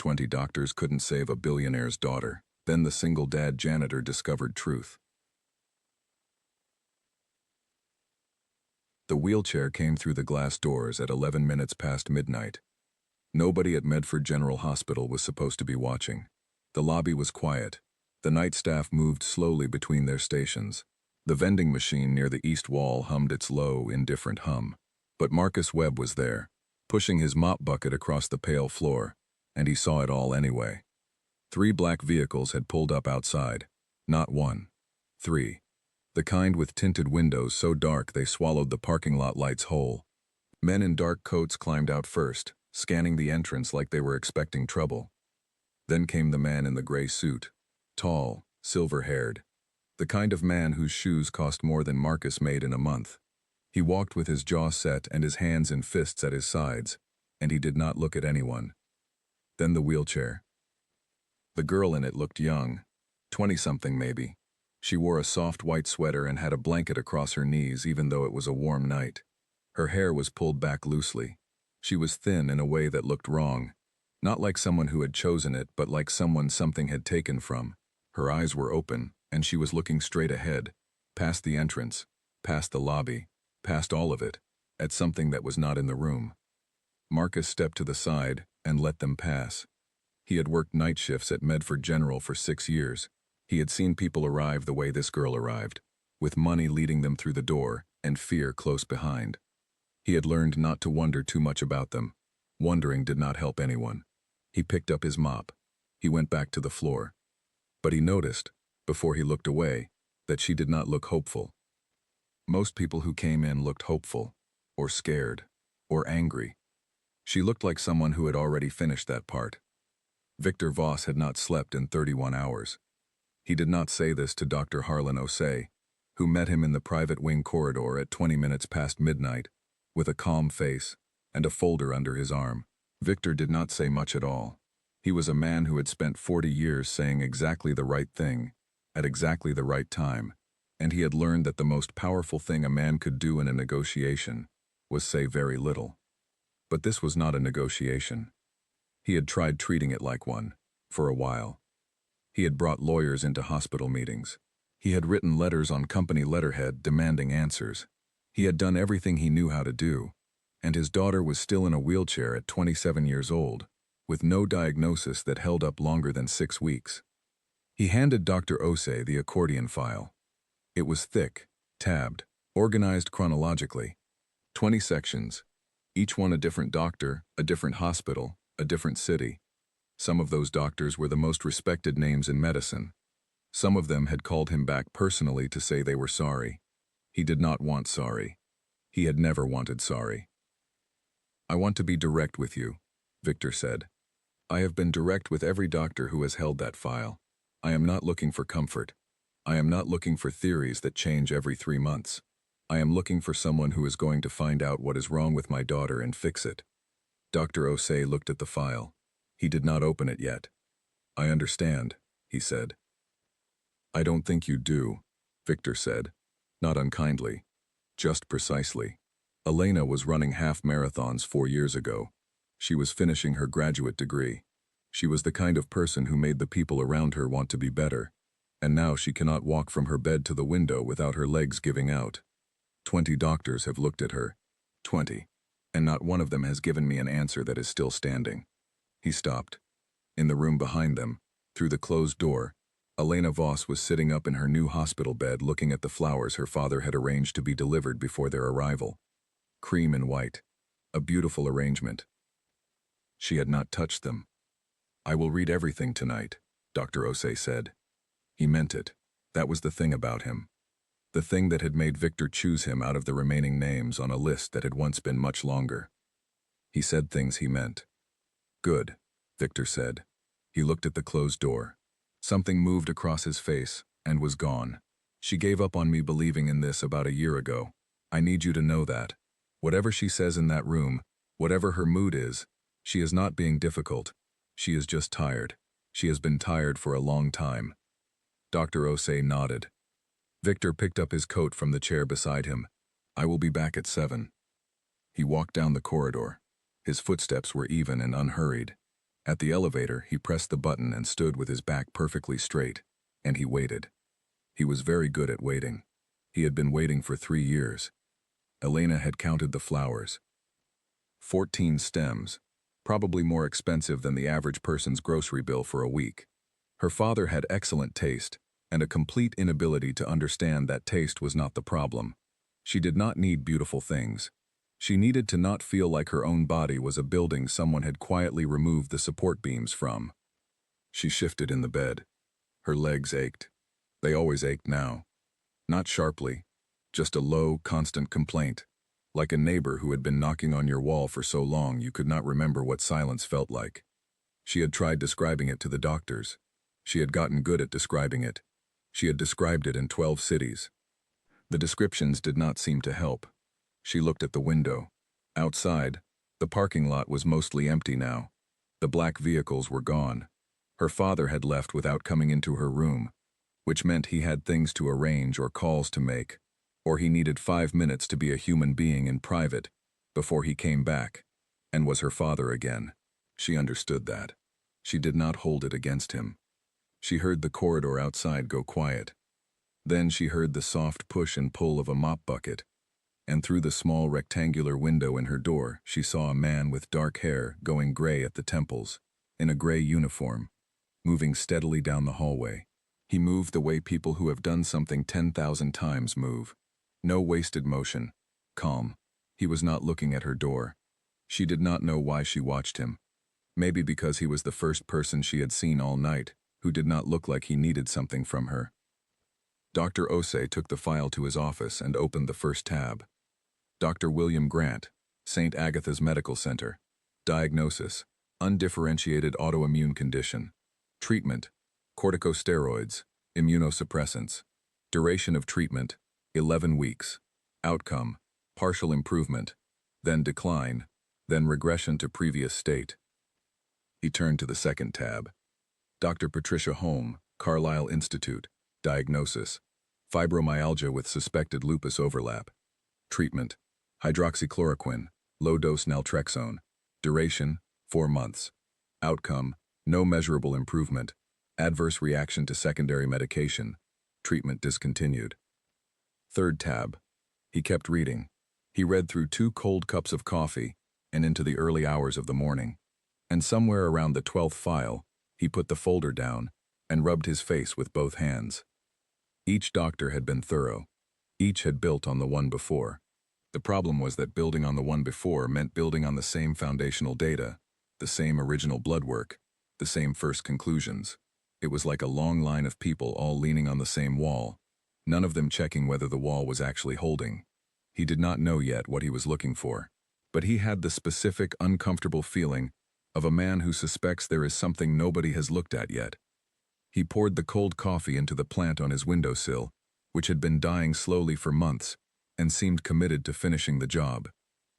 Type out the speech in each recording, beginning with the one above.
20 doctors couldn't save a billionaire's daughter. Then the single dad janitor discovered truth. The wheelchair came through the glass doors at 11 minutes past midnight. Nobody at Medford General Hospital was supposed to be watching. The lobby was quiet. The night staff moved slowly between their stations. The vending machine near the east wall hummed its low, indifferent hum. But Marcus Webb was there, pushing his mop bucket across the pale floor, and he saw it all anyway. 3 black vehicles had pulled up outside. Not 1. 3. The kind with tinted windows so dark they swallowed the parking lot lights whole. Men in dark coats climbed out first, scanning the entrance like they were expecting trouble. Then came the man in the gray suit, tall, silver-haired, the kind of man whose shoes cost more than Marcus made in a month. He walked with his jaw set and his hands in fists at his sides, and he did not look at anyone. Then the wheelchair. The girl in it looked young, 20-something maybe. She wore a soft white sweater and had a blanket across her knees even though it was a warm night. Her hair was pulled back loosely. She was thin in a way that looked wrong, not like someone who had chosen it, but like someone something had taken from. Her eyes were open, and she was looking straight ahead, past the entrance, past the lobby, past all of it, at something that was not in the room. Marcus stepped to the side and let them pass. He had worked night shifts at Medford General for 6 years. He had seen people arrive the way this girl arrived, with money leading them through the door and fear close behind. He had learned not to wonder too much about them. Wondering did not help anyone. He picked up his mop. He went back to the floor. But he noticed, before he looked away, that she did not look hopeful. Most people who came in looked hopeful, or scared, or angry. She looked like someone who had already finished that part. Victor Voss had not slept in 31 hours. He did not say this to Dr. Harlan Osei, who met him in the private wing corridor at 20 minutes past midnight, with a calm face and a folder under his arm. Victor did not say much at all. He was a man who had spent 40 years saying exactly the right thing, at exactly the right time, and he had learned that the most powerful thing a man could do in a negotiation was say very little. But this was not a negotiation. He had tried treating it like one, for a while. He had brought lawyers into hospital meetings. He had written letters on company letterhead demanding answers. He had done everything he knew how to do, and his daughter was still in a wheelchair at 27 years old, with no diagnosis that held up longer than 6 weeks. He handed Dr. Osei the accordion file. It was thick, tabbed, organized chronologically. 20 sections, each one a different doctor, a different hospital, a different city. Some of those doctors were the most respected names in medicine. Some of them had called him back personally to say they were sorry. He did not want sorry. He had never wanted sorry. "I want to be direct with you," Victor said. "I have been direct with every doctor who has held that file. I am not looking for comfort. I am not looking for theories that change every 3 months. I am looking for someone who is going to find out what is wrong with my daughter and fix it." Dr. Osei looked at the file. He did not open it yet. "I understand," he said. "I don't think you do," Victor said, not unkindly, just precisely. Elena was running half marathons 4 years ago. She was finishing her graduate degree. She was the kind of person who made the people around her want to be better, and now she cannot walk from her bed to the window without her legs giving out. 20 doctors have looked at her. 20. And not one of them has given me an answer that is still standing. He stopped. In the room behind them, through the closed door, Elena Voss was sitting up in her new hospital bed looking at the flowers her father had arranged to be delivered before their arrival. Cream and white. A beautiful arrangement. She had not touched them. "I will read everything tonight," Dr. Osei said. He meant it. That was the thing about him. The thing that had made Victor choose him out of the remaining names on a list that had once been much longer. He said things he meant. "Good," Victor said. He looked at the closed door. Something moved across his face and was gone. "She gave up on me believing in this about a year ago. I need you to know that. Whatever she says in that room, whatever her mood is, she is not being difficult. She is just tired. She has been tired for a long time." Dr. Osei nodded. Victor picked up his coat from the chair beside him. "I will be back at 7. He walked down the corridor. His footsteps were even and unhurried. At the elevator, he pressed the button and stood with his back perfectly straight, and he waited. He was very good at waiting. He had been waiting for 3 years. Elena had counted the flowers. 14 stems, probably more expensive than the average person's grocery bill for a week. Her father had excellent taste, and a complete inability to understand that taste was not the problem. She did not need beautiful things. She needed to not feel like her own body was a building someone had quietly removed the support beams from. She shifted in the bed. Her legs ached. They always ached now. Not sharply, just a low, constant complaint, like a neighbor who had been knocking on your wall for so long you could not remember what silence felt like. She had tried describing it to the doctors. She had gotten good at describing it. She had described it in 12 cities. The descriptions did not seem to help. She looked at the window. Outside, the parking lot was mostly empty now. The black vehicles were gone. Her father had left without coming into her room, which meant he had things to arrange or calls to make, or he needed 5 minutes to be a human being in private before he came back and was her father again. She understood that. She did not hold it against him. She heard the corridor outside go quiet. Then she heard the soft push and pull of a mop bucket, and through the small rectangular window in her door she saw a man with dark hair going gray at the temples, in a gray uniform, moving steadily down the hallway. He moved the way people who have done something 10,000 times move. No wasted motion. Calm. He was not looking at her door. She did not know why she watched him. Maybe because he was the first person she had seen all night who did not look like he needed something from her. Dr. Osei took the file to his office and opened the first tab. Dr. William Grant, St. Agatha's Medical Center. Diagnosis: undifferentiated autoimmune condition. Treatment: corticosteroids, immunosuppressants. Duration of treatment: 11 weeks. Outcome: partial improvement, then decline, then regression to previous state. He turned to the second tab. Dr. Patricia Holm, Carlisle Institute. Diagnosis: fibromyalgia with suspected lupus overlap. Treatment: hydroxychloroquine, low-dose naltrexone. Duration: 4 months. Outcome: no measurable improvement. Adverse reaction to secondary medication. Treatment discontinued. Third tab. He kept reading. He read through 2 cold cups of coffee and into the early hours of the morning. And somewhere around the 12th file, he put the folder down and rubbed his face with both hands. Each doctor had been thorough. Each had built on the one before. The problem was that building on the one before meant building on the same foundational data, the same original blood work, the same first conclusions. It was like a long line of people all leaning on the same wall, none of them checking whether the wall was actually holding. He did not know yet what he was looking for, but he had the specific, uncomfortable feeling of a man who suspects there is something nobody has looked at yet. He poured the cold coffee into the plant on his windowsill, which had been dying slowly for months, and seemed committed to finishing the job.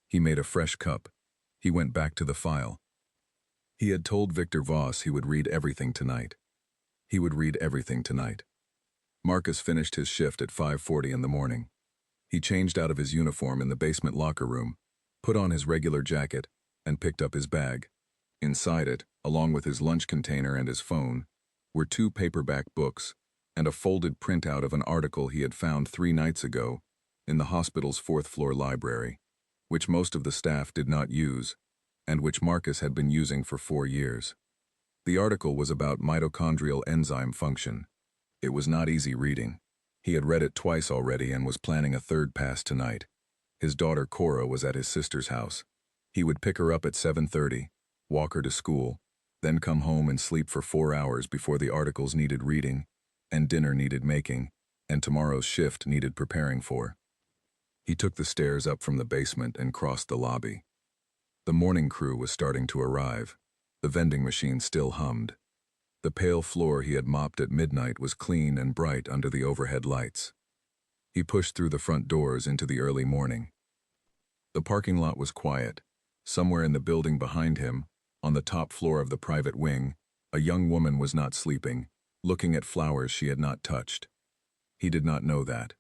He made a fresh cup. He went back to the file. He had told Victor Voss he would read everything tonight. He would read everything tonight. Marcus finished his shift at 5:40 in the morning. He changed out of his uniform in the basement locker room, put on his regular jacket, and picked up his bag. Inside it, along with his lunch container and his phone, were 2 paperback books and a folded printout of an article he had found 3 nights ago in the hospital's 4th-floor library, which most of the staff did not use, and which Marcus had been using for 4 years. The article was about mitochondrial enzyme function. It was not easy reading. He had read it twice already and was planning a 3rd pass tonight. His daughter Cora was at his sister's house. He would pick her up at 7:30, walk her to school, then come home and sleep for 4 hours before the articles needed reading, and dinner needed making, and tomorrow's shift needed preparing for. He took the stairs up from the basement and crossed the lobby. The morning crew was starting to arrive. The vending machine still hummed. The pale floor he had mopped at midnight was clean and bright under the overhead lights. He pushed through the front doors into the early morning. The parking lot was quiet. Somewhere in the building behind him, on the top floor of the private wing, a young woman was not sleeping, looking at flowers she had not touched. He did not know that.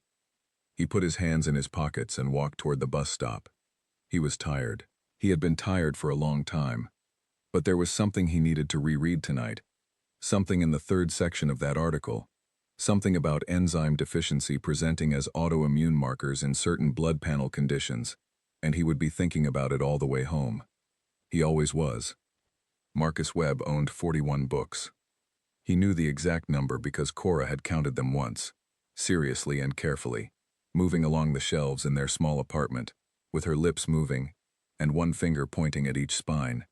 He put his hands in his pockets and walked toward the bus stop. He was tired. He had been tired for a long time. But there was something he needed to reread tonight. Something in the third section of that article. Something about enzyme deficiency presenting as autoimmune markers in certain blood panel conditions, and he would be thinking about it all the way home. He always was. Marcus Webb owned 41 books. He knew the exact number because Cora had counted them once, seriously and carefully, moving along the shelves in their small apartment, with her lips moving, and one finger pointing at each spine.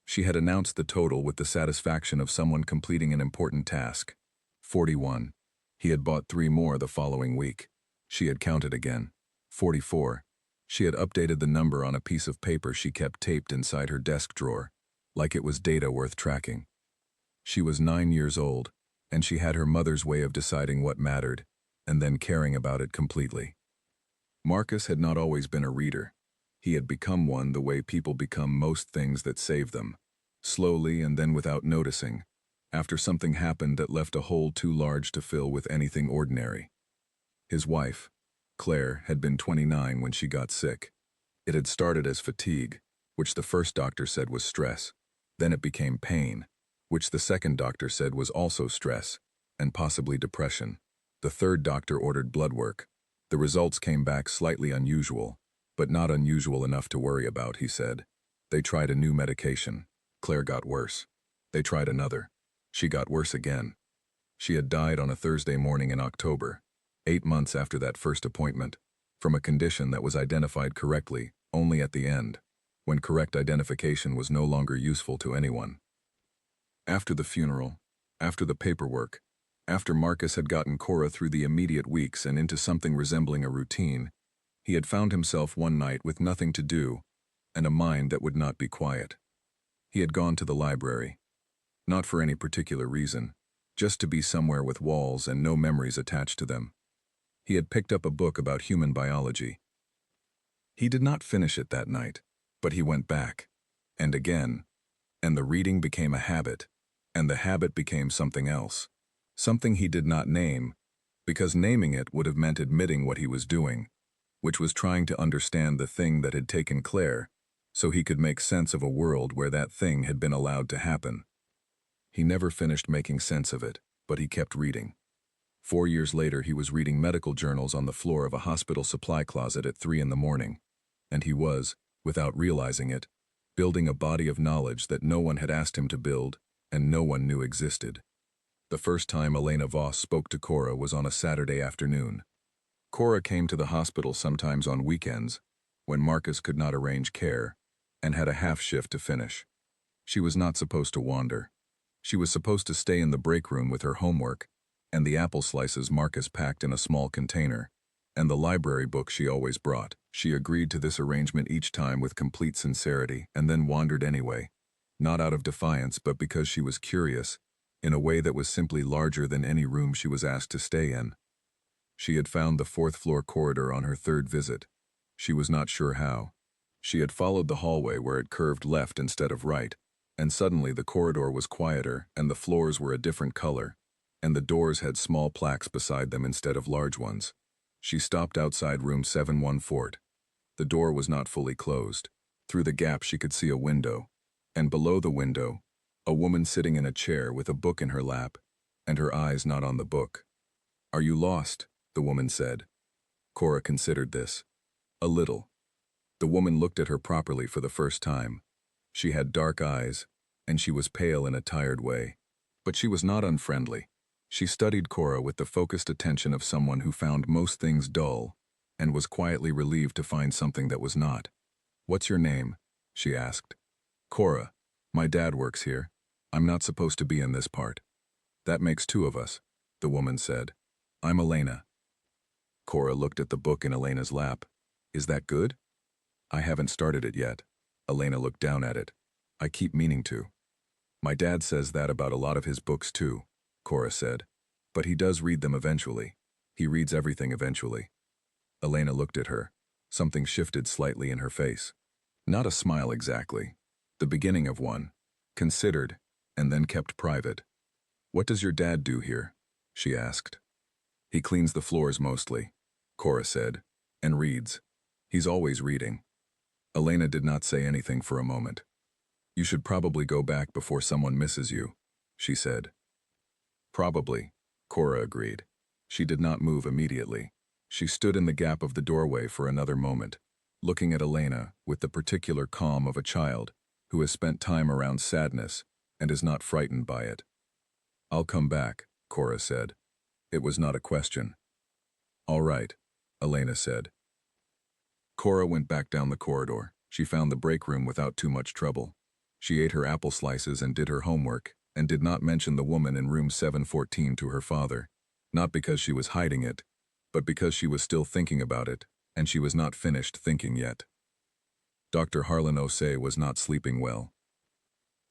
She had announced the total with the satisfaction of someone completing an important task. 41. He had bought 3 more the following week. She had counted again. 44. She had updated the number on a piece of paper she kept taped inside her desk drawer, like it was data worth tracking. She was 9 years old, and she had her mother's way of deciding what mattered, and then caring about it completely. Marcus had not always been a reader. He had become one the way people become most things that save them, slowly and then without noticing, after something happened that left a hole too large to fill with anything ordinary. His wife, Claire, had been 29 when she got sick. It had started as fatigue, which the first doctor said was stress. Then it became pain, which the second doctor said was also stress, and possibly depression. The third doctor ordered blood work. The results came back slightly unusual, but not unusual enough to worry about, he said. They tried a new medication. Claire got worse. They tried another. She got worse again. She had died on a Thursday morning in October, 8 months after that first appointment, from a condition that was identified correctly only at the end, when correct identification was no longer useful to anyone. After the funeral, after the paperwork, after Marcus had gotten Cora through the immediate weeks and into something resembling a routine, he had found himself one night with nothing to do and a mind that would not be quiet. He had gone to the library, not for any particular reason, just to be somewhere with walls and no memories attached to them. He had picked up a book about human biology. He did not finish it that night, but he went back, and again, and the reading became a habit, and the habit became something else, something he did not name, because naming it would have meant admitting what he was doing, which was trying to understand the thing that had taken Claire, so he could make sense of a world where that thing had been allowed to happen. He never finished making sense of it, but he kept reading. 4 years later, he was reading medical journals on the floor of a hospital supply closet at 3 in the morning, and he was, without realizing it, building a body of knowledge that no one had asked him to build and no one knew existed. The first time Elena Voss spoke to Cora was on a Saturday afternoon. Cora came to the hospital sometimes on weekends, when Marcus could not arrange care, and had a half shift to finish. She was not supposed to wander. She was supposed to stay in the break room with her homework, and the apple slices Marcus packed in a small container, and the library book she always brought. She agreed to this arrangement each time with complete sincerity, and then wandered anyway, not out of defiance but because she was curious, in a way that was simply larger than any room she was asked to stay in. She had found the 4th-floor corridor on her 3rd visit. She was not sure how. She had followed the hallway where it curved left instead of right, and suddenly the corridor was quieter and the floors were a different color, and the doors had small plaques beside them instead of large ones. She stopped outside room 714. The door was not fully closed. Through the gap she could see a window, and below the window, a woman sitting in a chair with a book in her lap, and her eyes not on the book. "Are you lost?" the woman said. Cora considered this. A little. The woman looked at her properly for the first time. She had dark eyes, and she was pale in a tired way. But she was not unfriendly. She studied Cora with the focused attention of someone who found most things dull, and was quietly relieved to find something that was not. "What's your name?" she asked. "Cora. My dad works here. I'm not supposed to be in this part." "That makes 2 of us," the woman said. "I'm Elena." Cora looked at the book in Elena's lap. "Is that good?" "I haven't started it yet." Elena looked down at it. "I keep meaning to." "My dad says that about a lot of his books too," Cora said. "But he does read them eventually. He reads everything eventually." Elena looked at her. Something shifted slightly in her face. Not a smile exactly. The beginning of one. Considered, and then kept private. "What does your dad do here?" she asked. "He cleans the floors mostly," Cora said, "and reads. He's always reading." Elena did not say anything for a moment. You should probably go back before someone misses you, she said. Probably, Cora agreed. She did not move immediately. She stood in the gap of the doorway for another moment, looking at Elena with the particular calm of a child who has spent time around sadness and is not frightened by it. I'll come back, Cora said. It was not a question. All right, Elena said. Cora went back down the corridor. She found the break room without too much trouble. She ate her apple slices and did her homework, and did not mention the woman in room 714 to her father, not because she was hiding it, but because she was still thinking about it, and she was not finished thinking yet. Dr. Harlan Osei was not sleeping well.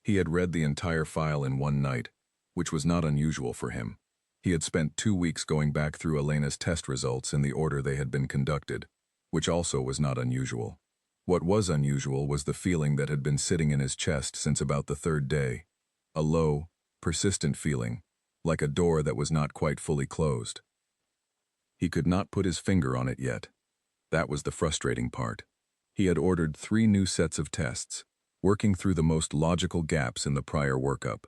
He had read the entire file in one night, which was not unusual for him. He had spent 2 weeks going back through Elena's test results in the order they had been conducted, which also was not unusual. What was unusual was the feeling that had been sitting in his chest since about the third day, a low, persistent feeling, like a door that was not quite fully closed. He could not put his finger on it yet. That was the frustrating part. He had ordered 3 new sets of tests, working through the most logical gaps in the prior workup.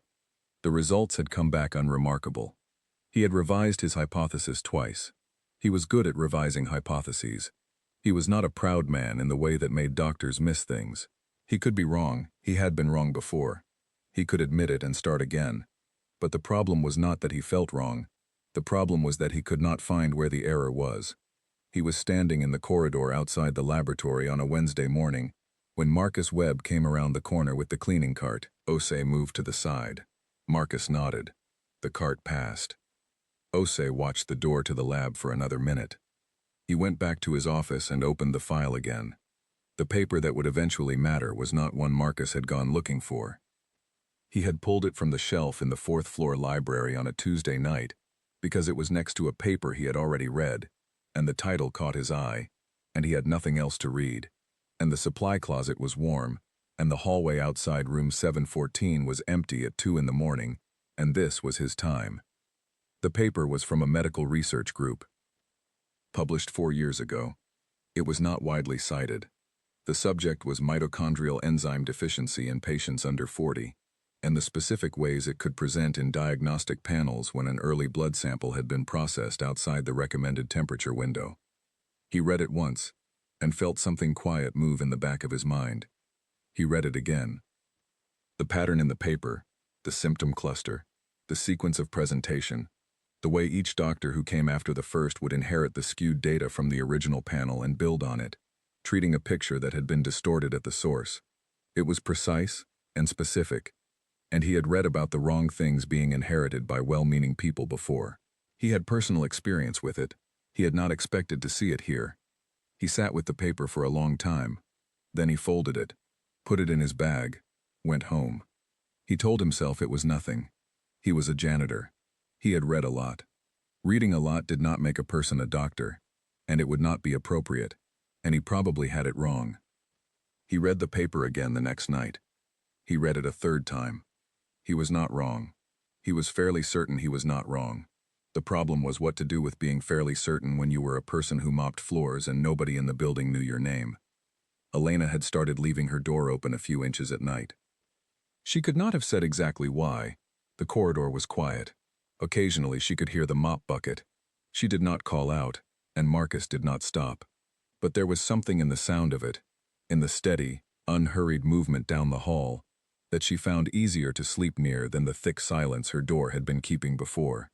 The results had come back unremarkable. He had revised his hypothesis twice. He was good at revising hypotheses. He was not a proud man in the way that made doctors miss things. He could be wrong. He had been wrong before. He could admit it and start again. But the problem was not that he felt wrong. The problem was that he could not find where the error was. He was standing in the corridor outside the laboratory on a Wednesday morning when Marcus Webb came around the corner with the cleaning cart. Osei moved to the side. Marcus nodded. The cart passed. Osei watched the door to the lab for another minute. He went back to his office and opened the file again. The paper that would eventually matter was not one Marcus had gone looking for. He had pulled it from the shelf in the 4th floor library on a Tuesday night because it was next to a paper he had already read, and the title caught his eye, and he had nothing else to read, and the supply closet was warm, and the hallway outside room 714 was empty at 2 in the morning, and this was his time. The paper was from a medical research group. Published 4 years ago. It was not widely cited. The subject was mitochondrial enzyme deficiency in patients under 40, and the specific ways it could present in diagnostic panels when an early blood sample had been processed outside the recommended temperature window. He read it once, and felt something quiet move in the back of his mind. He read it again. The pattern in the paper, the symptom cluster, the sequence of presentation, the way each doctor who came after the first would inherit the skewed data from the original panel and build on it, treating a picture that had been distorted at the source. It was precise and specific, and he had read about the wrong things being inherited by well-meaning people before. He had personal experience with it. He had not expected to see it here. He sat with the paper for a long time. Then he folded it, put it in his bag, went home. He told himself it was nothing. He was a janitor. He had read a lot. Reading a lot did not make a person a doctor, and it would not be appropriate, and he probably had it wrong. He read the paper again the next night. He read it a third time. He was not wrong. He was fairly certain he was not wrong. The problem was what to do with being fairly certain when you were a person who mopped floors and nobody in the building knew your name. Elena had started leaving her door open a few inches at night. She could not have said exactly why. The corridor was quiet. Occasionally she could hear the mop bucket. She did not call out, and Marcus did not stop. But there was something in the sound of it, in the steady, unhurried movement down the hall, that she found easier to sleep near than the thick silence her door had been keeping before.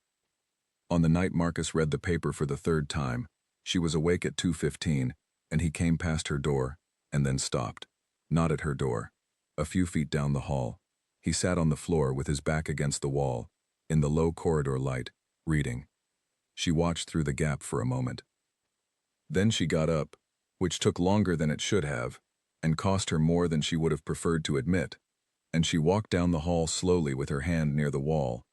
On the night Marcus read the paper for the third time, she was awake at 2:15, and he came past her door, and then stopped. Not at her door. A few feet down the hall. He sat on the floor with his back against the wall, in the low corridor light, reading. She watched through the gap for a moment. Then she got up, which took longer than it should have, and cost her more than she would have preferred to admit, and she walked down the hall slowly with her hand near the wall,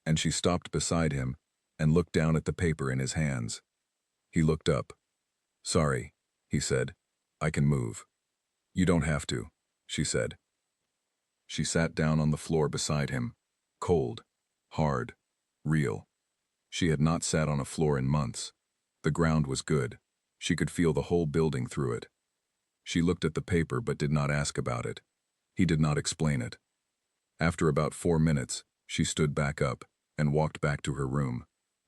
and she stopped beside him and looked down at the paper in his hands. He looked up. "Sorry," he said. "I can move." "You don't have to," she said. She sat down on the floor beside him, cold, hard, real. She had not sat on a floor in months. The ground was good. She could feel the whole building through it. She looked at the paper but did not ask about it. He did not explain it. After about 4 minutes, she stood back up and walked back to her room.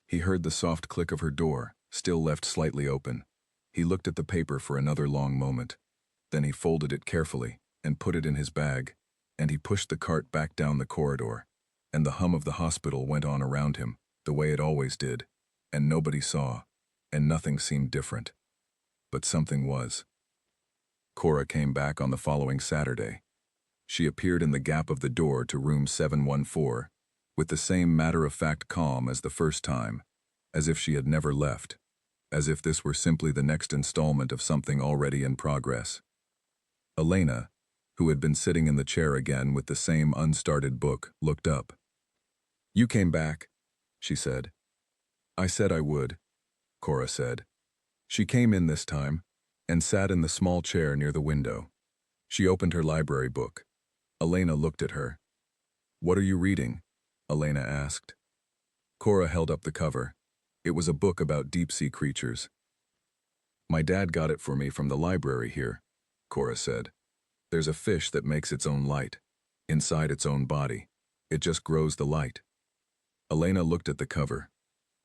He heard the soft click of her door, still left slightly open. He looked at the paper for another long moment. Then he folded it carefully and put it in his bag, and he pushed the cart back down the corridor, and the hum of the hospital went on around him, the way it always did, and nobody saw, and nothing seemed different. But something was. Cora came back on the following Saturday. She appeared in the gap of the door to room 714, with the same matter-of-fact calm as the first time, as if she had never left, as if this were simply the next installment of something already in progress. Elena, who had been sitting in the chair again with the same unstarted book, looked up. "You came back," she said. "I said I would," Cora said. She came in this time and sat in the small chair near the window. She opened her library book. Elena looked at her. "What are you reading?" Elena asked. Cora held up the cover. It was a book about deep-sea creatures. "My dad got it for me from the library here," Cora said. "There's a fish that makes its own light, inside its own body. It just grows the light." Elena looked at the cover.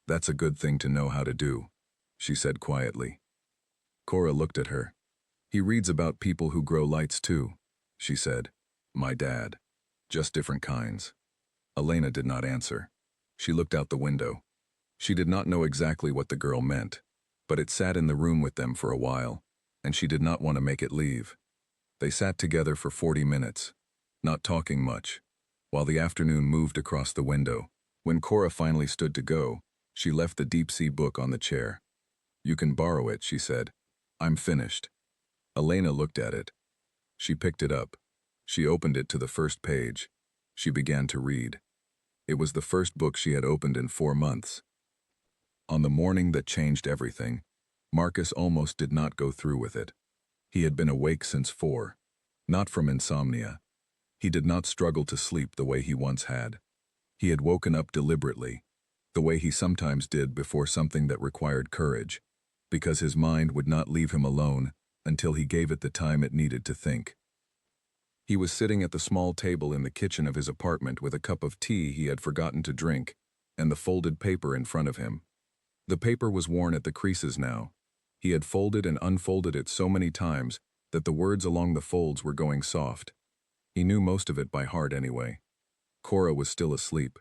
"That's a good thing to know how to do," she said quietly. Cora looked at her. "He reads about people who grow lights too," she said. "My dad. Just different kinds." Elena did not answer. She looked out the window. She did not know exactly what the girl meant, but it sat in the room with them for a while, and she did not want to make it leave. They sat together for 40 minutes, not talking much, while the afternoon moved across the window. When Cora finally stood to go, she left the deep-sea book on the chair. "You can borrow it," she said. "I'm finished." Elena looked at it. She picked it up. She opened it to the first page. She began to read. It was the first book she had opened in 4 months. On the morning that changed everything, Marcus almost did not go through with it. He had been awake since 4, not from insomnia. He did not struggle to sleep the way he once had. He had woken up deliberately, the way he sometimes did before something that required courage, because his mind would not leave him alone until he gave it the time it needed to think. He was sitting at the small table in the kitchen of his apartment with a cup of tea he had forgotten to drink, and the folded paper in front of him. The paper was worn at the creases now. He had folded and unfolded it so many times that the words along the folds were going soft. He knew most of it by heart anyway. Cora was still asleep.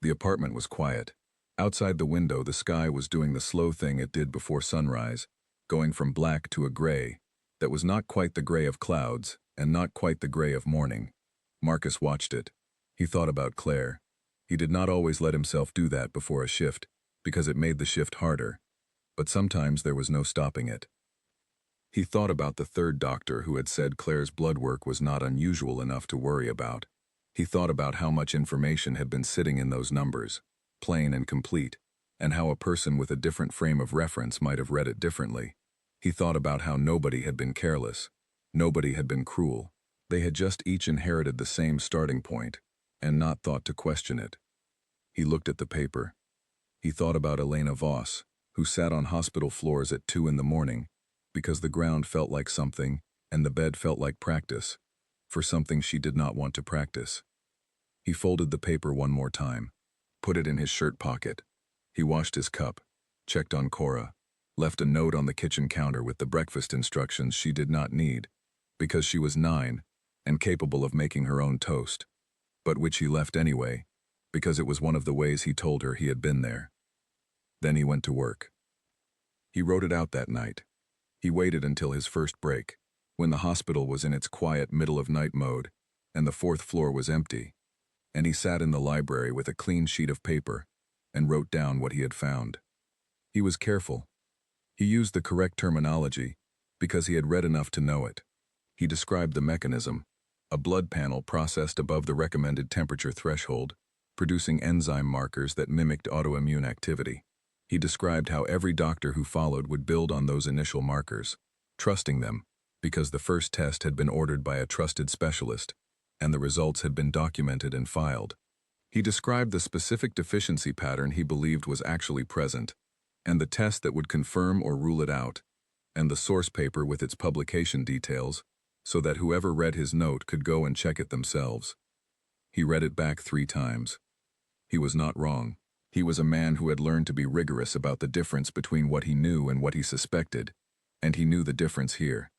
The apartment was quiet. Outside the window, the sky was doing the slow thing it did before sunrise, going from black to a gray that was not quite the gray of clouds and not quite the gray of morning. Marcus watched it. He thought about Claire. He did not always let himself do that before a shift, because it made the shift harder, but sometimes there was no stopping it. He thought about the third doctor who had said Claire's blood work was not unusual enough to worry about. He thought about how much information had been sitting in those numbers, plain and complete, and how a person with a different frame of reference might have read it differently. He thought about how nobody had been careless. Nobody had been cruel. They had just each inherited the same starting point, and not thought to question it. He looked at the paper. He thought about Elena Voss, who sat on hospital floors at 2 in the morning, because the ground felt like something, and the bed felt like practice, for something she did not want to practice. He folded the paper one more time, put it in his shirt pocket. He washed his cup, checked on Cora, left a note on the kitchen counter with the breakfast instructions she did not need, because she was 9 and capable of making her own toast, but which he left anyway, because it was one of the ways he told her he had been there. Then he went to work. He wrote it out that night. He waited until his first break, when the hospital was in its quiet middle-of-night mode, and the 4th floor was empty, and he sat in the library with a clean sheet of paper and wrote down what he had found. He was careful. He used the correct terminology because he had read enough to know it. He described the mechanism, a blood panel processed above the recommended temperature threshold, producing enzyme markers that mimicked autoimmune activity. He described how every doctor who followed would build on those initial markers, trusting them, because the first test had been ordered by a trusted specialist, and the results had been documented and filed. He described the specific deficiency pattern he believed was actually present, and the test that would confirm or rule it out, and the source paper with its publication details, so that whoever read his note could go and check it themselves. He read it back 3 times. He was not wrong. He was a man who had learned to be rigorous about the difference between what he knew and what he suspected, and he knew the difference here.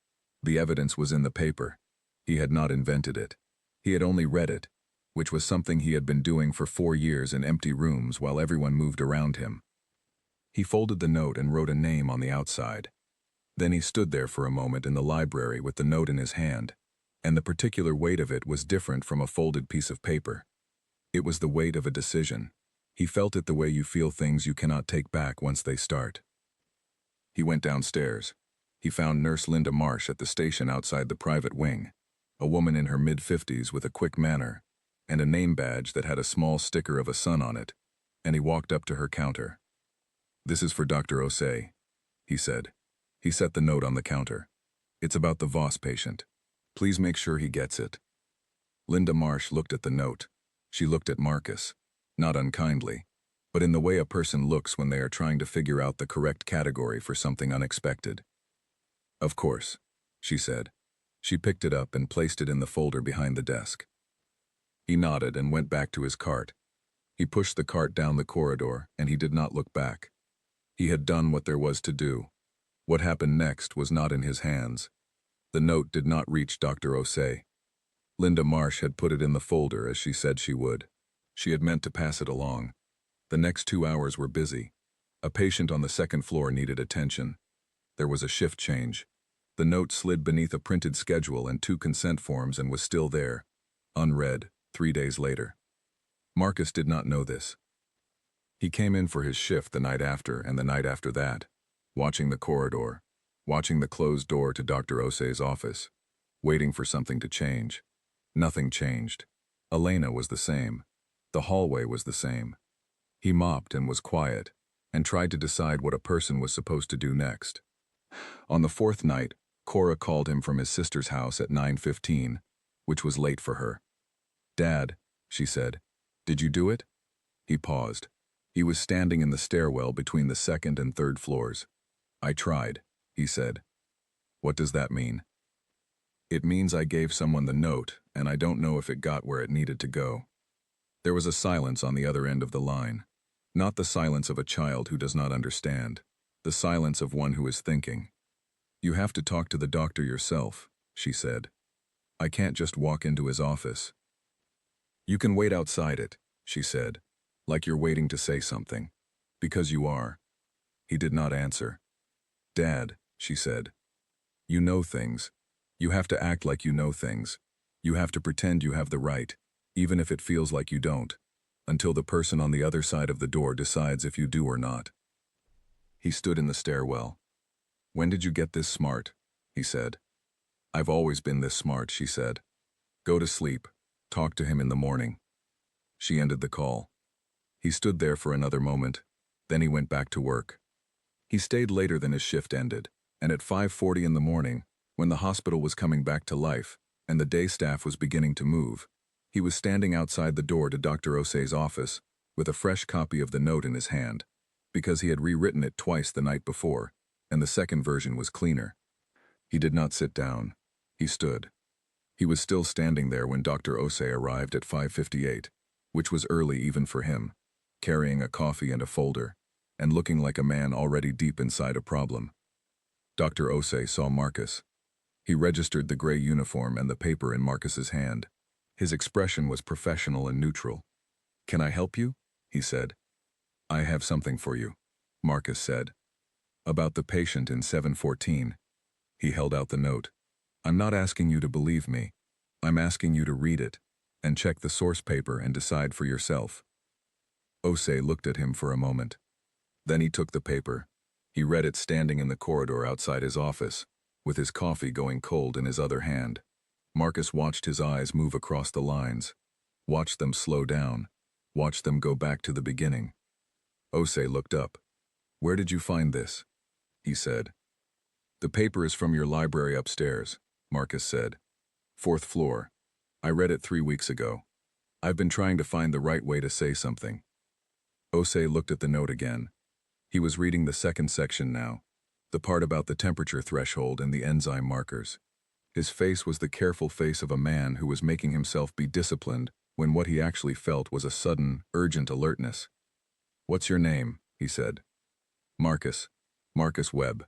The evidence was in the paper. He had not invented it. He had only read it, which was something he had been doing for 4 years in empty rooms while everyone moved around him. He folded the note and wrote a name on the outside. Then he stood there for a moment in the library with the note in his hand, and the particular weight of it was different from a folded piece of paper. It was the weight of a decision. He felt it the way you feel things you cannot take back once they start. He went downstairs. He found Nurse Linda Marsh at the station outside the private wing, a woman in her mid-50s with a quick manner, and a name badge that had a small sticker of a sun on it, and he walked up to her counter. "This is for Dr. Osei," he said. He set the note on the counter. "It's about the Voss patient. Please make sure he gets it." Linda Marsh looked at the note. She looked at Marcus, not unkindly, but in the way a person looks when they are trying to figure out the correct category for something unexpected. "Of course," she said. She picked it up and placed it in the folder behind the desk. He nodded and went back to his cart. He pushed the cart down the corridor, and he did not look back. He had done what there was to do. What happened next was not in his hands. The note did not reach Dr. Osei. Linda Marsh had put it in the folder as she said she would. She had meant to pass it along. The next 2 hours were busy. A patient on the 2nd floor needed attention. There was a shift change. The note slid beneath a printed schedule and 2 consent forms and was still there, unread, 3 days later. Marcus did not know this. He came in for his shift the night after and the night after that, watching the corridor, watching the closed door to Dr. Osei's office, waiting for something to change. Nothing changed. Elena was the same. The hallway was the same. He mopped and was quiet, and tried to decide what a person was supposed to do next. On the 4th night, Cora called him from his sister's house at 9:15, which was late for her. "Dad," she said, "did you do it?" He paused. He was standing in the stairwell between the 2nd and 3rd floors. "I tried," he said. "What does that mean?" "It means I gave someone the note, and I don't know if it got where it needed to go." There was a silence on the other end of the line. Not the silence of a child who does not understand. The silence of one who is thinking. "You have to talk to the doctor yourself," she said. "I can't just walk into his office." "You can wait outside it," she said, like you're waiting to say something. "Because you are." He did not answer. "Dad," she said, "you know things. You have to act like you know things. You have to pretend you have the right, even if it feels like you don't, until the person on the other side of the door decides if you do or not." He stood in the stairwell. "When did you get this smart?" he said. "I've always been this smart," she said. "Go to sleep. Talk to him in the morning." She ended the call. He stood there for another moment. Then he went back to work. He stayed later than his shift ended, and at 5:40 in the morning, when the hospital was coming back to life and the day staff was beginning to move, he was standing outside the door to Dr. Osei's office with a fresh copy of the note in his hand, because he had rewritten it twice the night before, and the second version was cleaner. He did not sit down. He stood. He was still standing there when Dr. Osei arrived at 5:58, which was early even for him, carrying a coffee and a folder, and looking like a man already deep inside a problem. Dr. Osei saw Marcus. He registered the gray uniform and the paper in Marcus's hand. His expression was professional and neutral. "Can I help you?" he said. "I have something for you," Marcus said. "About the patient in 714. He held out the note. "I'm not asking you to believe me. I'm asking you to read it, and check the source paper and decide for yourself." Osei looked at him for a moment. Then he took the paper. He read it standing in the corridor outside his office, with his coffee going cold in his other hand. Marcus watched his eyes move across the lines, watched them slow down, watched them go back to the beginning. Osei looked up. "Where did you find this?" he said. "The paper is from your library upstairs," Marcus said. "4th floor. I read it 3 weeks ago. I've been trying to find the right way to say something." Osei looked at the note again. He was reading the second section now, the part about the temperature threshold and the enzyme markers. His face was the careful face of a man who was making himself be disciplined when what he actually felt was a sudden, urgent alertness. "What's your name?" he said. "Marcus. Marcus Webb.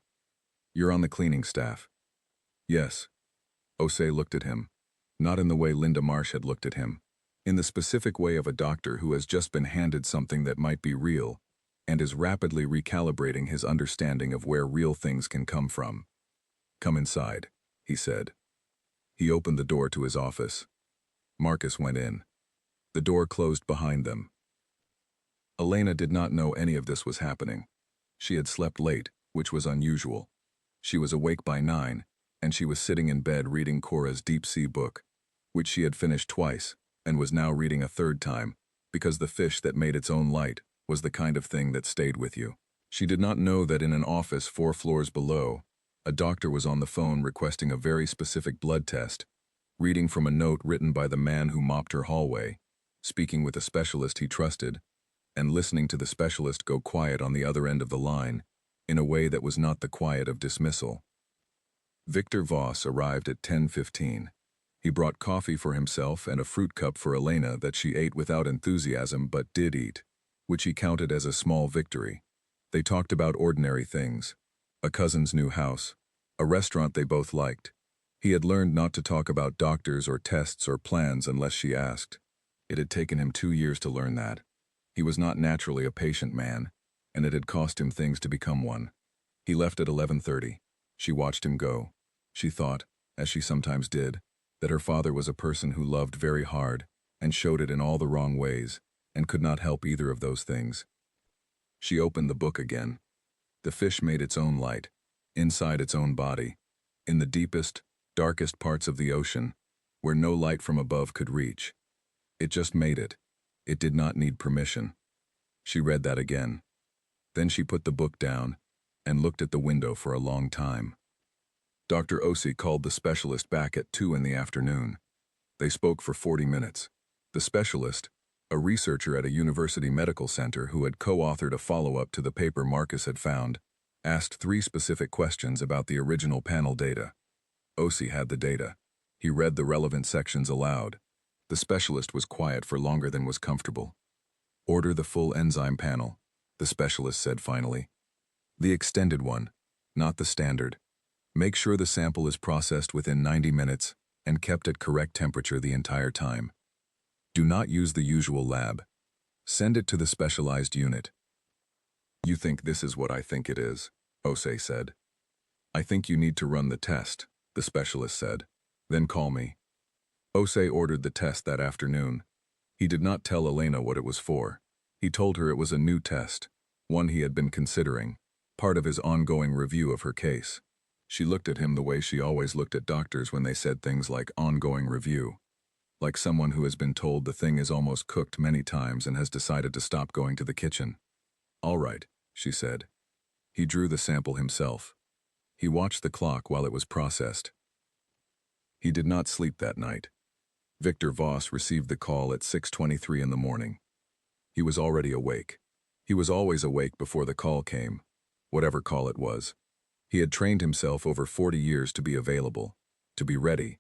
You're on the cleaning staff." "Yes." Osei looked at him, not in the way Linda Marsh had looked at him, in the specific way of a doctor who has just been handed something that might be real and is rapidly recalibrating his understanding of where real things can come from. "Come inside," he said. He opened the door to his office. Marcus went in. The door closed behind them. Elena did not know any of this was happening. She had slept late, which was unusual. She was awake by 9, and she was sitting in bed reading Cora's deep-sea book, which she had finished twice, and was now reading a third time, because The Fish That Made Its Own Light was the kind of thing that stayed with you. She did not know that in an office 4 floors below, a doctor was on the phone requesting a very specific blood test, reading from a note written by the man who mopped her hallway, speaking with a specialist he trusted, and listening to the specialist go quiet on the other end of the line, in a way that was not the quiet of dismissal. Victor Voss arrived at 10:15. He brought coffee for himself and a fruit cup for Elena that she ate without enthusiasm but did eat, which he counted as a small victory. They talked about ordinary things. A cousin's new house. A restaurant they both liked. He had learned not to talk about doctors or tests or plans unless she asked. It had taken him 2 years to learn that. He was not naturally a patient man, and it had cost him things to become one. He left at 11:30. She watched him go. She thought, as she sometimes did, that her father was a person who loved very hard and showed it in all the wrong ways and could not help either of those things. She opened the book again. The fish made its own light, inside its own body, in the deepest, darkest parts of the ocean, where no light from above could reach. It just made it. It did not need permission. She read that again. Then she put the book down and looked at the window for a long time. Dr. Osei called the specialist back at 2 in the afternoon. They spoke for 40 minutes. The specialist, a researcher at a university medical center who had co-authored a follow-up to the paper Marcus had found, asked 3 specific questions about the original panel data. Osei had the data. He read the relevant sections aloud. The specialist was quiet for longer than was comfortable. "Order the full enzyme panel," the specialist said finally. "The extended one, not the standard. Make sure the sample is processed within 90 minutes and kept at correct temperature the entire time. Do not use the usual lab. Send it to the specialized unit." "You think this is what I think it is," Osei said. "I think you need to run the test," the specialist said. "Then call me." Osei ordered the test that afternoon. He did not tell Elena what it was for. He told her it was a new test, one he had been considering, part of his ongoing review of her case. She looked at him the way she always looked at doctors when they said things like ongoing review, like someone who has been told the thing is almost cooked many times and has decided to stop going to the kitchen. "All right," she said. He drew the sample himself. He watched the clock while it was processed. He did not sleep that night. Victor Voss received the call at 6:23 in the morning. He was already awake. He was always awake before the call came, whatever call it was. He had trained himself over 40 years to be available, to be ready,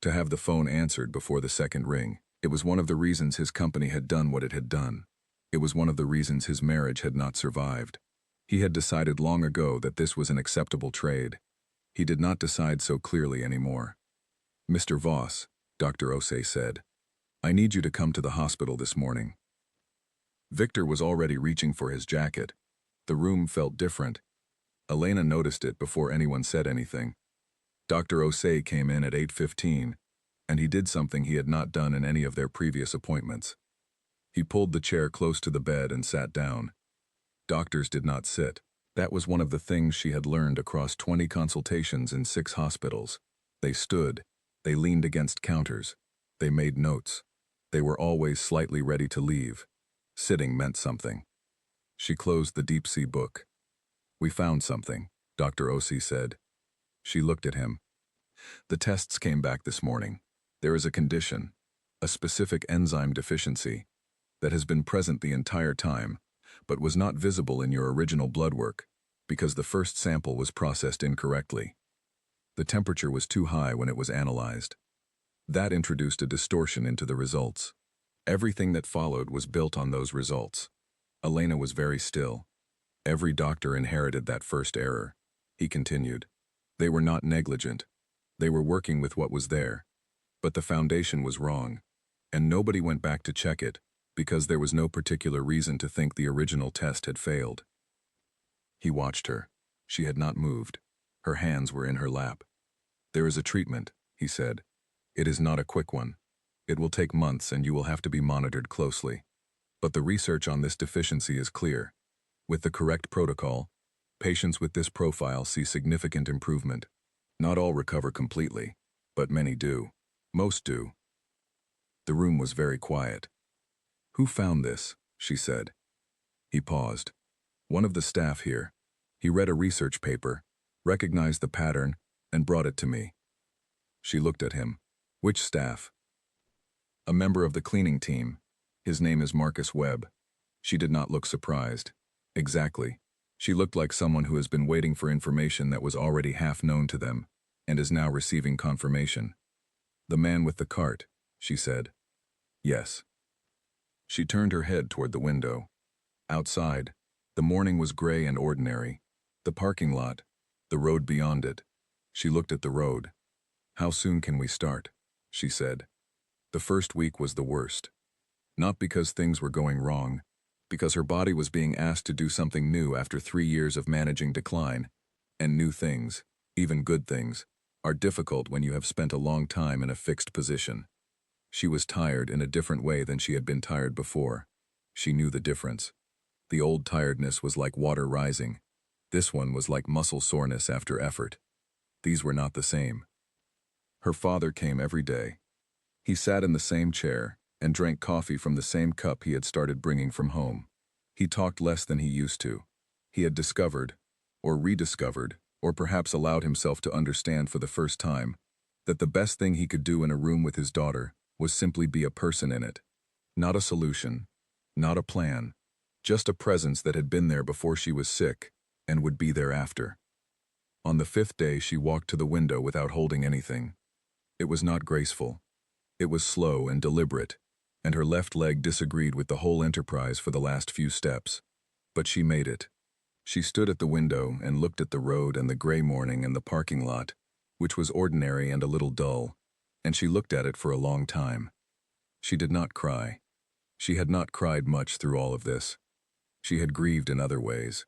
to have the phone answered before the second ring. It was one of the reasons his company had done what it had done. It was one of the reasons his marriage had not survived. He had decided long ago that this was an acceptable trade. He did not decide so clearly anymore. "Mr. Voss," Dr. Osei said, "I need you to come to the hospital this morning." Victor was already reaching for his jacket. The room felt different. Elena noticed it before anyone said anything. Dr. Osei came in at 8:15, and he did something he had not done in any of their previous appointments. He pulled the chair close to the bed and sat down. Doctors did not sit. That was one of the things she had learned across 20 consultations in 6 hospitals. They stood. They leaned against counters. They made notes. They were always slightly ready to leave. Sitting meant something. She closed the deep-sea book. "We found something," Dr. Osei said. She looked at him. "The tests came back this morning. There is a condition, a specific enzyme deficiency, that has been present the entire time, but was not visible in your original blood work, because the first sample was processed incorrectly." The temperature was too high when it was analyzed. That introduced a distortion into the results. Everything that followed was built on those results. Elena was very still. Every doctor inherited that first error. He continued. They were not negligent. They were working with what was there. But the foundation was wrong. And nobody went back to check it, because there was no particular reason to think the original test had failed. He watched her. She had not moved. Her hands were in her lap. There is a treatment, he said. It is not a quick one. It will take months and you will have to be monitored closely. But the research on this deficiency is clear. With the correct protocol, patients with this profile see significant improvement. Not all recover completely, but many do. Most do. The room was very quiet. Who found this? She said. He paused. One of the staff here. He read a research paper, recognized the pattern, and brought it to me. She looked at him. Which staff? A member of the cleaning team. His name is Marcus Webb. She did not look surprised. Exactly. She looked like someone who has been waiting for information that was already half known to them, and is now receiving confirmation. The man with the cart, she said. Yes. She turned her head toward the window. Outside, the morning was gray and ordinary. The parking lot, the road beyond it. She looked at the road. How soon can we start? She said. The first week was the worst. Not because things were going wrong, because her body was being asked to do something new after 3 years of managing decline, and new things, even good things, are difficult when you have spent a long time in a fixed position. She was tired in a different way than she had been tired before. She knew the difference. The old tiredness was like water rising. This one was like muscle soreness after effort. These were not the same. Her father came every day. He sat in the same chair and drank coffee from the same cup he had started bringing from home. He talked less than he used to. He had discovered, or rediscovered, or perhaps allowed himself to understand for the first time, that the best thing he could do in a room with his daughter was simply be a person in it. Not a solution, not a plan, just a presence that had been there before she was sick and would be there after. On the 5th day, she walked to the window without holding anything. It was not graceful. It was slow and deliberate, and her left leg disagreed with the whole enterprise for the last few steps. But she made it. She stood at the window and looked at the road and the gray morning and the parking lot, which was ordinary and a little dull, and she looked at it for a long time. She did not cry. She had not cried much through all of this. She had grieved in other ways.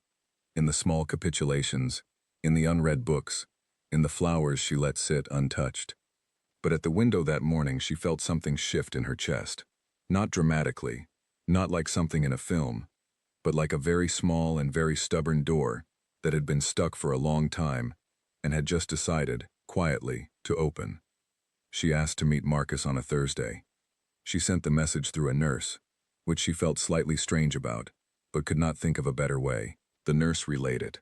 In the small capitulations, in the unread books, in the flowers she let sit untouched. But at the window that morning she felt something shift in her chest. Not dramatically, not like something in a film, but like a very small and very stubborn door that had been stuck for a long time and had just decided, quietly, to open. She asked to meet Marcus on a Thursday. She sent the message through a nurse, which she felt slightly strange about, but could not think of a better way. The nurse relayed it.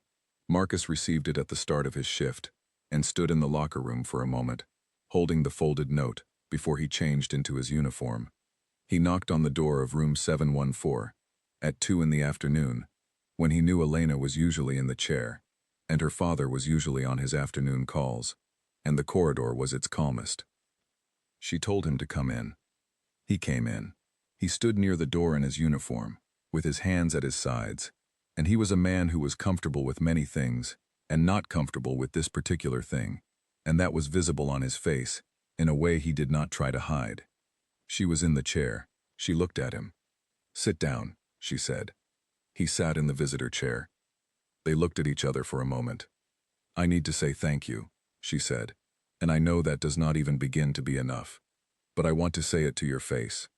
Marcus received it at the start of his shift and stood in the locker room for a moment, holding the folded note before he changed into his uniform. He knocked on the door of room 714 at 2 in the afternoon, when he knew Elena was usually in the chair, and her father was usually on his afternoon calls, and the corridor was its calmest. She told him to come in. He came in. He stood near the door in his uniform, with his hands at his sides, and he was a man who was comfortable with many things, and not comfortable with this particular thing, and that was visible on his face, in a way he did not try to hide. She was in the chair. She looked at him. "Sit down," she said. He sat in the visitor chair. They looked at each other for a moment. "I need to say thank you," she said, "and I know that does not even begin to be enough. But I want to say it to your face."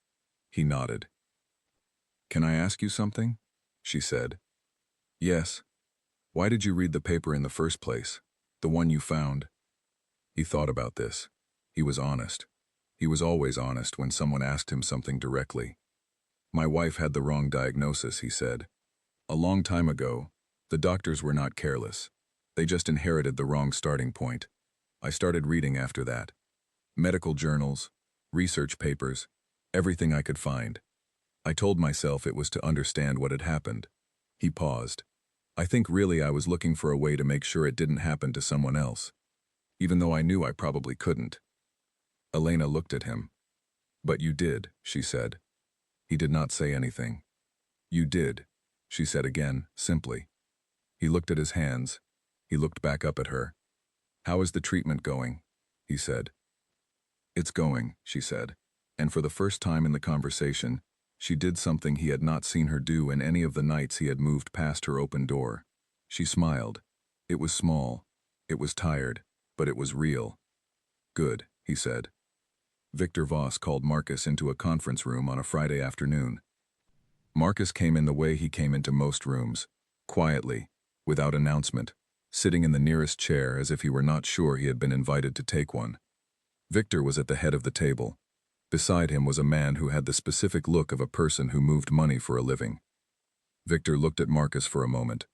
He nodded. "Can I ask you something?" she said. "Yes. Why did you read the paper in the first place? The one you found?" He thought about this. He was honest. He was always honest when someone asked him something directly. "My wife had the wrong diagnosis," he said. "A long time ago, the doctors were not careless. They just inherited the wrong starting point. I started reading after that. Medical journals, research papers, everything I could find. I told myself it was to understand what had happened." He paused. "I think really I was looking for a way to make sure it didn't happen to someone else. even though I knew I probably couldn't. Elena looked at him. But you did, she said. He did not say anything. You did, she said again, simply. He looked at his hands. He looked back up at her. How is the treatment going? He said. It's going, she said. And for the first time in the conversation, she did something he had not seen her do in any of the nights he had moved past her open door. She smiled. It was small. It was tired, but it was real. Good, he said. Victor Voss called Marcus into a conference room on a Friday afternoon. Marcus came in the way he came into most rooms, quietly, without announcement, sitting in the nearest chair as if he were not sure he had been invited to take one. Victor was at the head of the table. Beside him was a man who had the specific look of a person who moved money for a living. Victor looked at Marcus for a moment.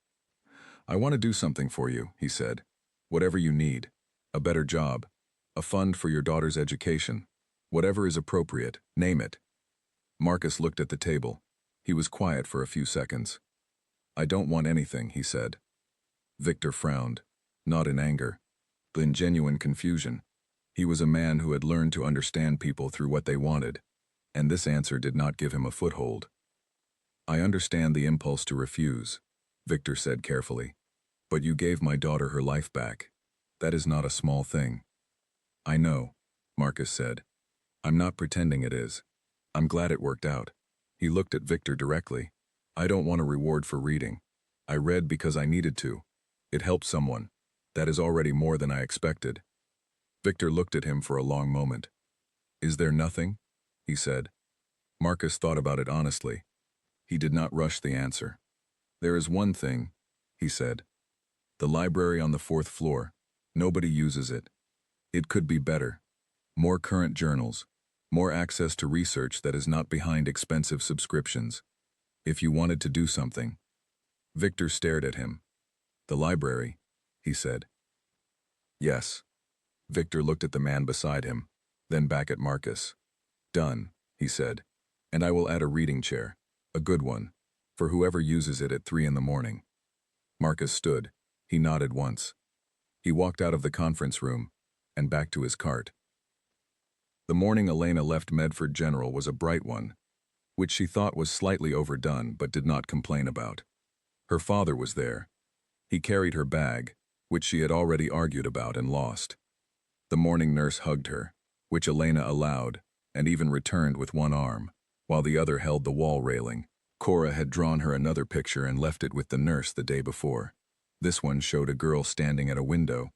I want to do something for you, he said. Whatever you need. A better job. A fund for your daughter's education. Whatever is appropriate, name it. Marcus looked at the table. He was quiet for a few seconds. I don't want anything, he said. Victor frowned, not in anger, but in genuine confusion. He was a man who had learned to understand people through what they wanted, and this answer did not give him a foothold. I understand the impulse to refuse, Victor said carefully, but you gave my daughter her life back. That is not a small thing. I know, Marcus said. I'm not pretending it is. I'm glad it worked out. He looked at Victor directly. I don't want a reward for reading. I read because I needed to. It helped someone. That is already more than I expected. Victor looked at him for a long moment. Is there nothing? He said. Marcus thought about it honestly. He did not rush the answer. There is one thing, he said. The library on the 4th floor. Nobody uses it. It could be better. More current journals. More access to research that is not behind expensive subscriptions. If you wanted to do something. Victor stared at him. The library, he said. Yes. Victor looked at the man beside him, then back at Marcus. Done, he said. And I will add a reading chair, a good one, for whoever uses it at 3 in the morning. Marcus stood. He nodded once. He walked out of the conference room and back to his cart. The morning Elena left Medford General was a bright one, which she thought was slightly overdone but did not complain about. Her father was there. He carried her bag, which she had already argued about and lost. The morning nurse hugged her, which Elena allowed, and even returned with one arm, while the other held the wall railing. Cora had drawn her another picture and left it with the nurse the day before. This one showed a girl standing at a window,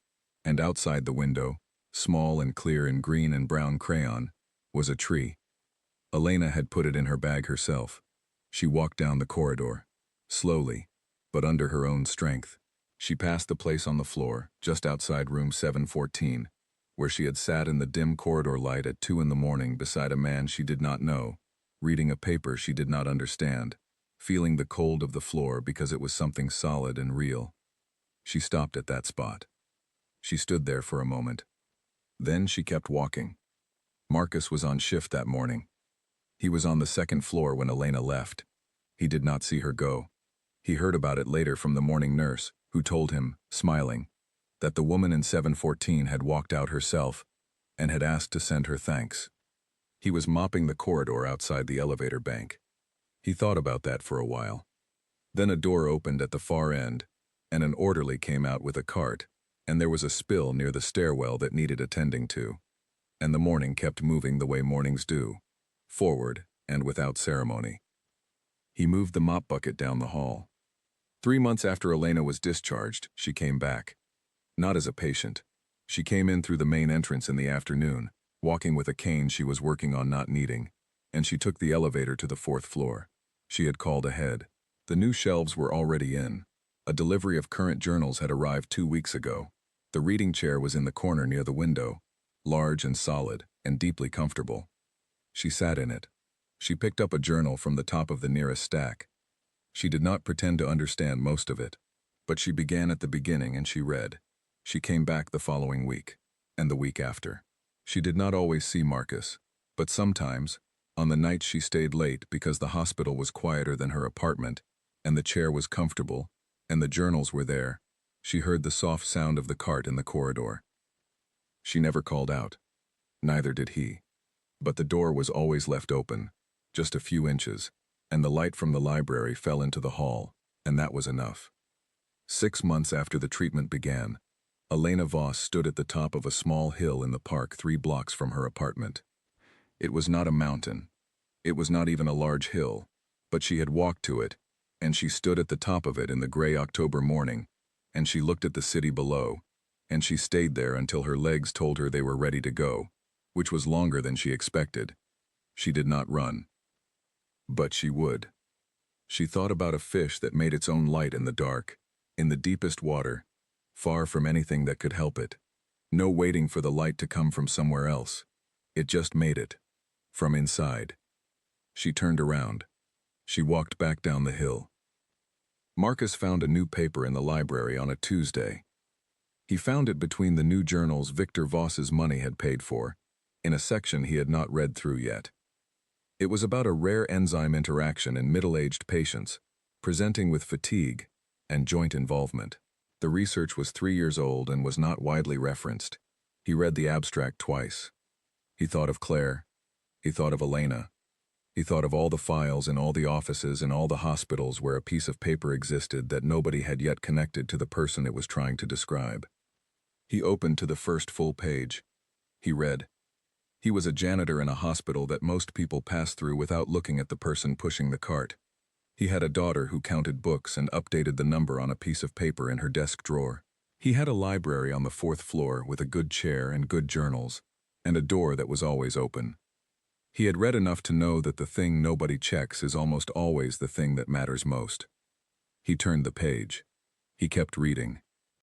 and outside the window, small and clear in green and brown crayon, was a tree. Elena had put it in her bag herself. She walked down the corridor, slowly, but under her own strength. She passed the place on the floor, just outside room 714, where she had sat in the dim corridor light at 2 in the morning beside a man she did not know, reading a paper she did not understand, feeling the cold of the floor because it was something solid and real. She stopped at that spot. She stood there for a moment. Then she kept walking. Marcus was on shift that morning. He was on the 2nd floor when Elena left. He did not see her go. He heard about it later from the morning nurse, who told him, smiling, that the woman in 714 had walked out herself and had asked to send her thanks. He was mopping the corridor outside the elevator bank. He thought about that for a while. Then a door opened at the far end, and an orderly came out with a cart, and there was a spill near the stairwell that needed attending to. And the morning kept moving the way mornings do, forward and without ceremony. He moved the mop bucket down the hall. 3 months after Elena was discharged, she came back. Not as a patient. She came in through the main entrance in the afternoon, walking with a cane she was working on not needing, and she took the elevator to the 4th floor. She had called ahead. The new shelves were already in. A delivery of current journals had arrived 2 weeks ago. The reading chair was in the corner near the window, large and solid and deeply comfortable. She sat in it. She picked up a journal from the top of the nearest stack. She did not pretend to understand most of it, but she began at the beginning and she read. She came back the following week, and the week after. She did not always see Marcus, but sometimes, on the nights she stayed late because the hospital was quieter than her apartment, and the chair was comfortable, and the journals were there, she heard the soft sound of the cart in the corridor. She never called out. Neither did he. But the door was always left open, just a few inches, and the light from the library fell into the hall, and that was enough. 6 months after the treatment began, Elena Voss stood at the top of a small hill in the park 3 blocks from her apartment. It was not a mountain. It was not even a large hill, but she had walked to it, and she stood at the top of it in the gray October morning, and she looked at the city below, and she stayed there until her legs told her they were ready to go, which was longer than she expected. She did not run. But she would. She thought about a fish that made its own light in the dark, in the deepest water, far from anything that could help it. No waiting for the light to come from somewhere else. It just made it. From inside. She turned around. She walked back down the hill. Marcus found a new paper in the library on a Tuesday. He found it between the new journals Victor Voss's money had paid for, in a section he had not read through yet. It was about a rare enzyme interaction in middle-aged patients, presenting with fatigue and joint involvement. The research was 3 years old and was not widely referenced. He read the abstract twice. He thought of Claire. He thought of Elena. He thought of all the files in all the offices and all the hospitals where a piece of paper existed that nobody had yet connected to the person it was trying to describe. He opened to the first full page. He read, "He was a janitor in a hospital that most people pass through without looking at the person pushing the cart. He had a daughter who counted books and updated the number on a piece of paper in her desk drawer. He had a library on the 4th floor with a good chair and good journals, and a door that was always open. He had read enough to know that the thing nobody checks is almost always the thing that matters most." He turned the page. He kept reading.